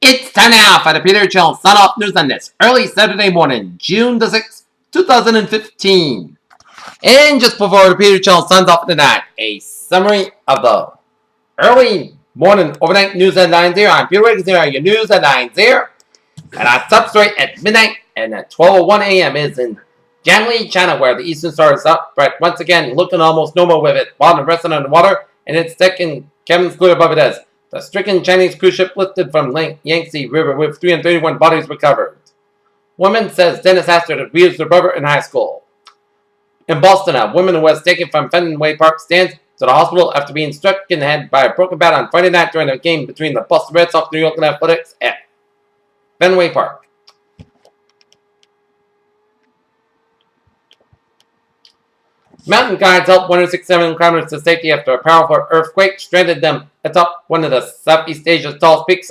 It's time now for the Peter Chill Sun Off News on this early Saturday morning, June the 6th, 2015. And just before the Peter Chill Suns Off tonight, a summary of the early morning overnight news headlines here. I'm Peter Wiggins here, your news headlines here. And our top story at midnight and at 12:01 a.m. is in Jiangli, China, where the Eastern Star is up, but once again looking almost normal with it bottom resting on the water, and it's second cabin's clear above it as the stricken Chinese cruise ship lifted from Yangtze River with 331 bodies recovered. Woman says dentist asked her to abuse her brother in high school. In Boston, a woman who was taken from Fenway Park stands to the hospital after being struck in the head by a broken bat on Friday night during a game between the Boston Red Sox and New York Athletics at Fenway Park. Mountain guides helped 167 climbers to safety after a powerful earthquake stranded them atop one of the Southeast Asia's tallest peaks.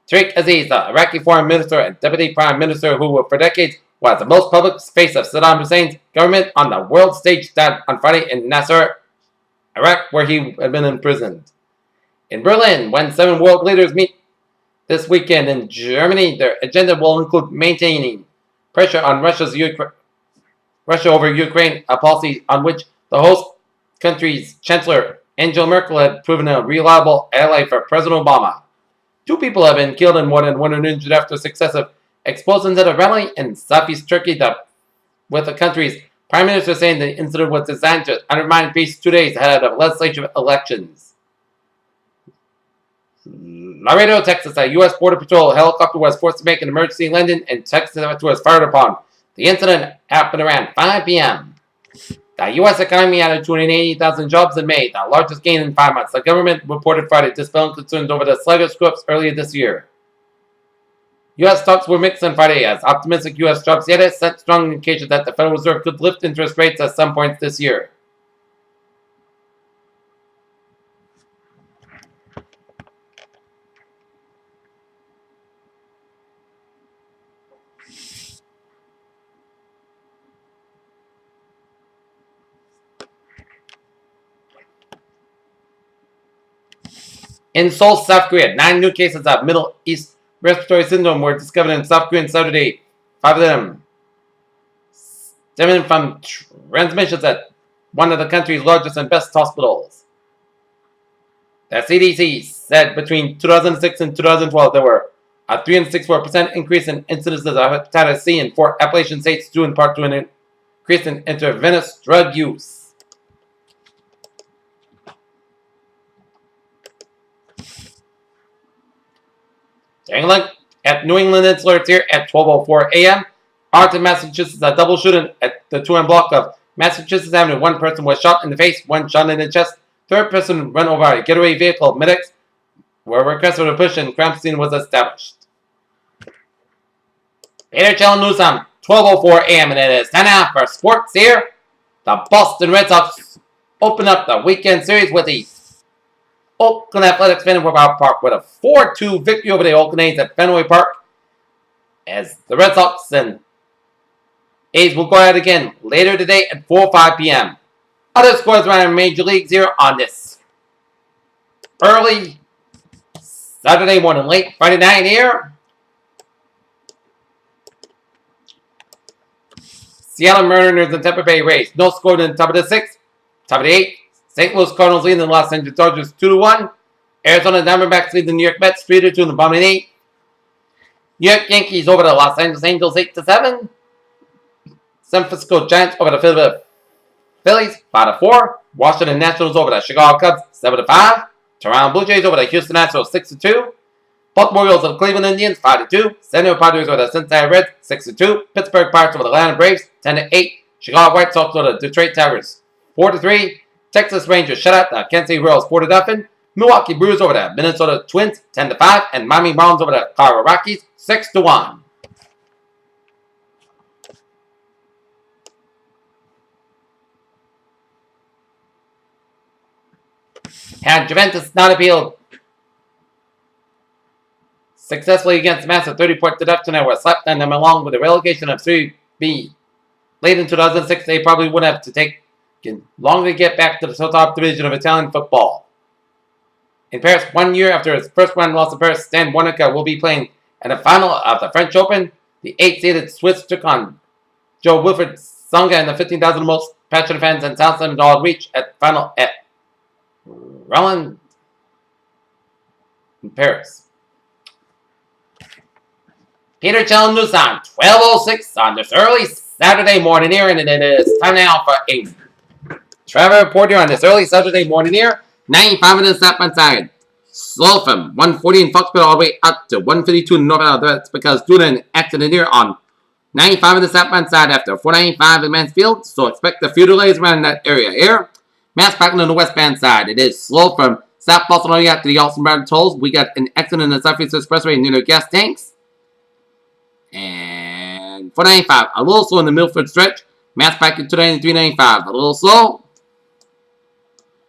Tariq Aziz, the Iraqi foreign minister and deputy prime minister who for decades was the most public face of Saddam Hussein's government on the world stage, died on Friday in Nasser, Iraq, where he had been imprisoned. In Berlin, when 7 world leaders meet this weekend in Germany, their agenda will include maintaining pressure on Russia over Ukraine, a policy on which the host country's Chancellor Angela Merkel had proven a reliable ally for President Obama. 2 people have been killed and more than 100 injured after successive explosions at a rally in southeast Turkey, with the country's prime minister saying the incident was designed to undermine peace 2 days ahead of legislative elections. Laredo, Texas, a U.S. Border Patrol helicopter was forced to make an emergency landing in Texas after it was fired upon. The incident happened around 5 p.m. The U.S. economy added 280,000 jobs in May, the largest gain in 5 months. The government reported Friday, dispelling concerns over the sluggish growth earlier this year. U.S. stocks were mixed on Friday as optimistic U.S. jobs data sent strong indications that the Federal Reserve could lift interest rates at some point this year. In Seoul, South Korea, 9 new cases of Middle East respiratory syndrome were discovered in South Korea on Saturday. 5 of them stemming from transmissions at one of the country's largest and best hospitals. The CDC said between 2006 and 2012 there were a 364% increase in incidences of hepatitis C in 4 Appalachian states, due in part to an increase in intravenous drug use. Taking a look at New England Insular here at 12:04 a.m. Arlington, Massachusetts, a double shooting at the 2M block of Massachusetts Avenue. 1 person was shot in the face, 1 shot in the chest. 3rd person run over a getaway vehicle. Medics were requested to push and crime scene was established. Peter Chill News on 12:04 a.m. and it is time now for sports here. The Boston Red Sox open up the weekend series with the Oakland Athletics Fenway Park with a 4-2 victory over the Oakland A's at Fenway Park, as the Red Sox and A's will go out again later today at 4:05 p.m. Other scores around Major Leagues here on this early Saturday morning, late Friday night here. Seattle Mariners and Tampa Bay Rays no score in the top of the 6th, top of the 8th. St. Louis Cardinals leading the Los Angeles Dodgers 2-1. Arizona Diamondbacks lead the New York Mets 3-2 in the bottom of the 8th. New York Yankees over the Los Angeles Angels 8-7. San Francisco Giants over the Philadelphia Phillies 5-4. Washington Nationals over the Chicago Cubs 7-5. Toronto Blue Jays over the Houston Astros 6-2. Baltimore Orioles over the Cleveland Indians 5-2. San Diego Padres over the Cincinnati Reds 6-2. Pittsburgh Pirates over the Atlanta Braves 10-8. Chicago White Sox over the Detroit Tigers 4-3. Texas Rangers shut out the Kansas City Royals 4-0. Milwaukee Brewers over the Minnesota Twins 10-5. And Miami Marlins over the Colorado Rockies 6-1. Had Juventus not appealed successfully against the massive 30-point deduction that was slapped on them along with the relegation of 3B late in 2006, they probably would have to take longer to get back to the top division of Italian football. in Paris 1 year after his first round loss in Paris. Stan Wawrinka will be playing in the final of the French Open. The 8th-seeded Swiss took on Joe Wilfried Tsonga and the 15,000 most passionate fans in South London all reach at the final at Roland in Paris. Peter Chell News on 12:06 on this early Saturday morning here, and it is time now for a travel report here on this early Saturday morning here. 95 minutes left on side. Slow from 140 in Foxborough all the way up to 152 in Northern Alabama. That's because due to an accident here on 95 minutes left on side after 495 in Mansfield. So expect a few delays around that area here. Mass packing on the westbound side. It is slow from South Boston all the way up to the Austin Brown tolls. We got an accident in the Southeast Expressway near the gas tanks. And 495, a little slow in the Milford stretch. Mass packing today in 395, a little slow.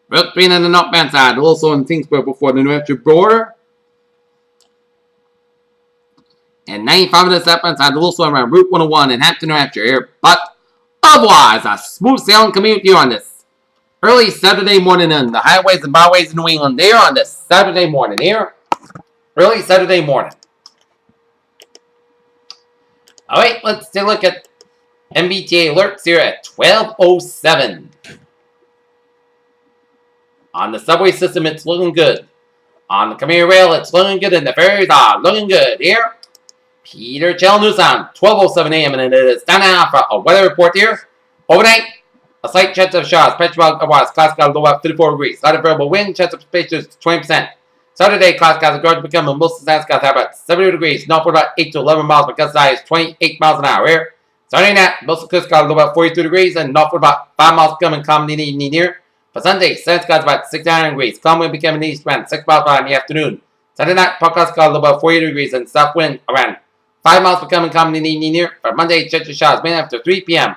Route 3 on the northbound side, a little slow in Kingsborough before the New Hampshire border. And 95 minutes southbound side, a little slow around Route 101 in Hampton, New Hampshire here. But otherwise, a smooth sailing commute here on this early Saturday morning on the highways and byways in New England. There on this Saturday morning here. Early Saturday morning. Alright, let's take a look at MBTA alerts here at 12:07. On the subway system, it's looking good. On the commuter rail, it's looking good, and the ferries are looking good here. Peter Chell News on 12:07 a.m. and it is time now for a weather report here. Overnight, a slight chance of showers. Petrol otherwise, clouds got a low up 34 degrees. Slight variable wind, chance of precipitation is 20%. Saturday, clouds got a growing to become, and most of the skies have about 70 degrees. Northward about 8 to 11 miles, but gust size is 28 miles an hour here. Saturday night, most of the coast got a low about 42 degrees, and northward about 5 miles becoming calm in the evening here. For Sunday, sun skies about 69 degrees. Calm wind becoming east around 6 miles per hour in the afternoon. Saturday night, podcast got a low about 40 degrees, and south wind around 5 miles becoming calm in the evening here. For Monday, chance of showers mainly after 3 p.m.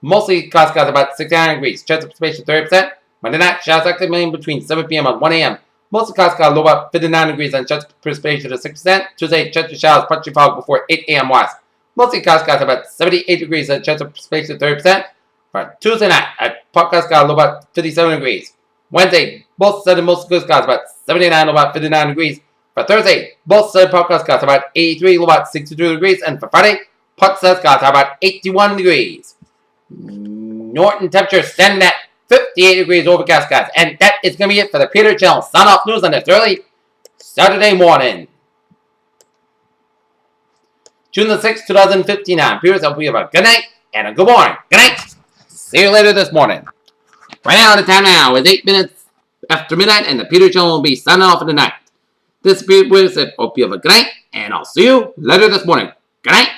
Mostly clouds got about 69 degrees. Chance of precipitation 30%. Monday night, showers active mainly between 7 p.m. and 1 a.m. Most of the clouds got a low about 59 degrees and chance of precipitation of 6%. Tuesday, chance of showers, patchy fog before 8 a.m. west. Most of the clouds got about 78 degrees and chance of precipitation 30%. For Tuesday night, at podcast got a low about 57 degrees. Wednesday, both southern most of the clouds about 79, low about 59 degrees. For Thursday, both southern podcast got about 83, low about 62 degrees. And for Friday, podcast got about 81 degrees. Norton temperature standing at 58 degrees overcast, guys. And that is going to be it for the Peter Chell Sun Off News on this early Saturday morning. June the 6th, 2015. I'm Peter. Hope you have a good night and a good morning. Good night. See you later this morning. Right now, the time now is 8 minutes after midnight, and the Peter Chell will be signing off for the night. This is Peter. Hope you have a good night, and I'll see you later this morning. Good night.